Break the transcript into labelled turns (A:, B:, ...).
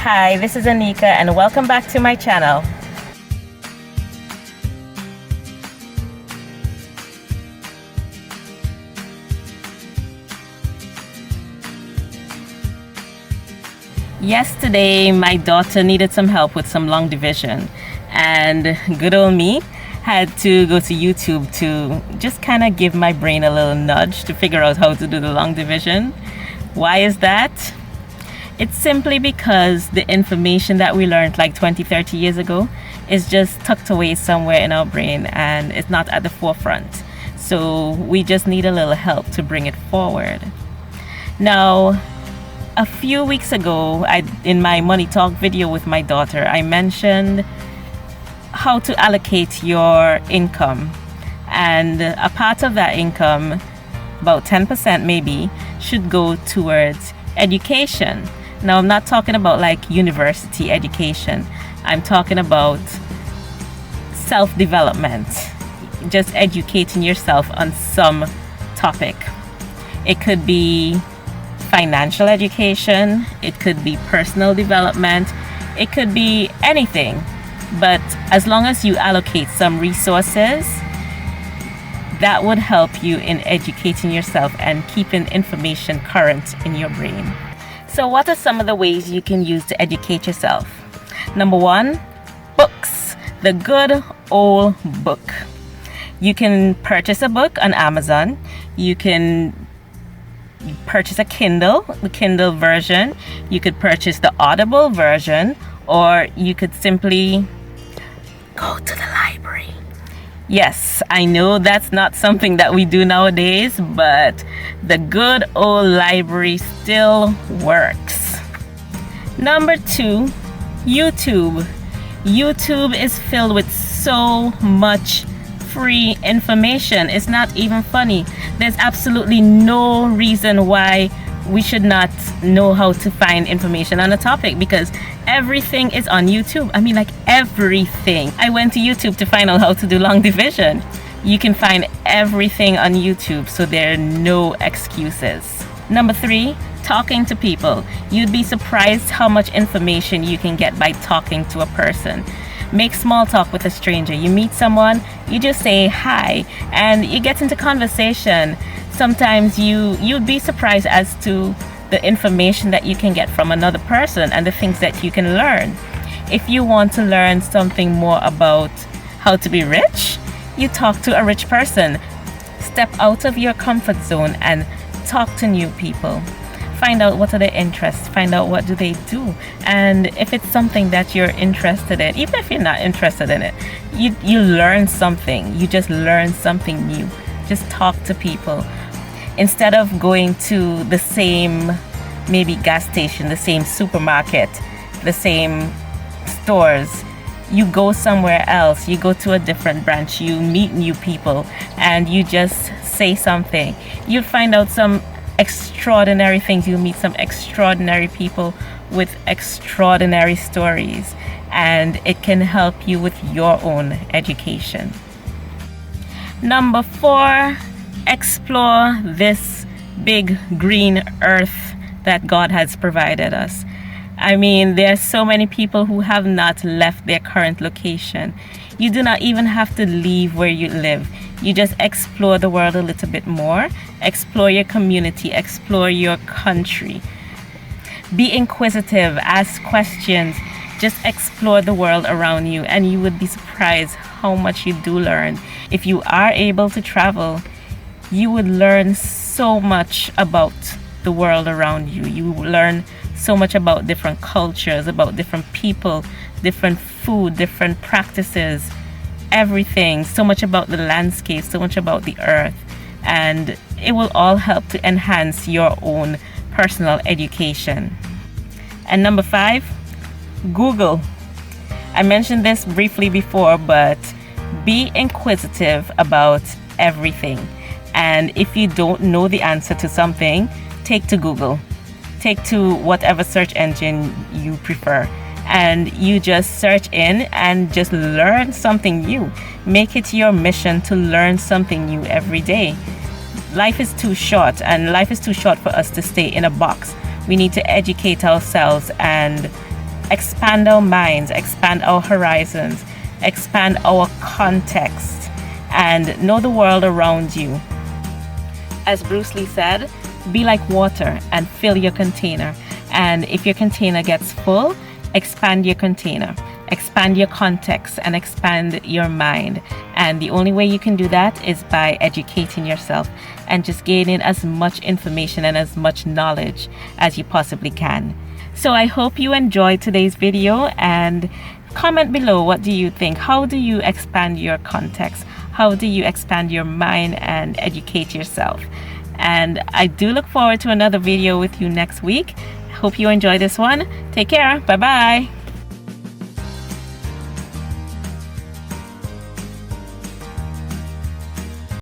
A: Hi, this is Anika and welcome back to my channel. Yesterday, my daughter needed some help with some long division, and good old me had to go to YouTube to just kind of give my brain a little nudge to figure out how to do the long division. Why is that? It's simply because the information that we learned like 20-30 years ago is just tucked away somewhere in our brain and it's not at the forefront. So we just need a little help to bring it forward. Now, a few weeks ago, in my Money Talk video with my daughter, I mentioned how to allocate your income. And a part of that income, about 10% maybe, should go towards education. Now, I'm not talking about like university education. I'm talking about self-development, just educating yourself on some topic. It could be financial education, it could be personal development, it could be anything. But as long as you allocate some resources, that would help you in educating yourself and keeping information current in your brain. So what are some of the ways you can use to educate yourself? Number one, books. The good old book. You can purchase a book on Amazon. You can purchase a Kindle, the Kindle version. You could purchase the Audible version, or you could simply go to the library. Yes, I know that's not something that we do nowadays, but the good old library still works. Number two, YouTube. YouTube is filled with so much free information. It's not even funny. There's absolutely no reason why we should not know how to find information on a topic, because everything is on YouTube. I mean, like everything. I went to YouTube to find out how to do long division. You can find everything on YouTube, so there are no excuses. Number three, talking to people. You'd be surprised how much information you can get by talking to a person. Make small talk with a stranger. You meet someone, you just say hi, and you get into conversation. Sometimes you'd be surprised as to the information that you can get from another person and the things that you can learn. If you want to learn something more about how to be rich, you talk to a rich person. Step out of your comfort zone and talk to new people. Find out what are their interests, find out what do they do, and if it's something that you're interested in, even if you're not interested in it, you learn something. You just learn something new. Just talk to people. Instead of going to the same maybe gas station, the same supermarket, the same stores, you go somewhere else. You go to a different branch, you meet new people, and you just say something. You'll find out some extraordinary things. You'll meet some extraordinary people with extraordinary stories, and it can help you with your own education. Number four, explore this big green earth that God has provided us. I mean, there are so many people who have not left their current location. You do not even have to leave where you live. You just explore the world a little bit more. Explore your community, explore your country. Be inquisitive, ask questions, just explore the world around you, and you would be surprised how much you do learn. If you are able to travel, you would learn so much about the world around you. You learn so much about different cultures, about different people, different food, different practices, everything. So much about the landscape, so much about the earth. And it will all help to enhance your own personal education. And number five, Google. I mentioned this briefly before, but be inquisitive about everything. And if you don't know the answer to something, take to Google. Take to whatever search engine you prefer. And you just search in and just learn something new. Make it your mission to learn something new every day. Life is too short, and life is too short for us to stay in a box. We need to educate ourselves and expand our minds, expand our horizons, expand our context, and know the world around you. As Bruce Lee said, be like water and fill your container. And if your container gets full, expand your container, expand your context, and expand your mind. And the only way you can do that is by educating yourself and just gaining as much information and as much knowledge as you possibly can. So I hope you enjoyed today's video, and comment below, what do you think? How do you expand your context? How do you expand your mind and educate yourself? And I do look forward to another video with you next week. Hope you enjoy this one. Take care. Bye bye.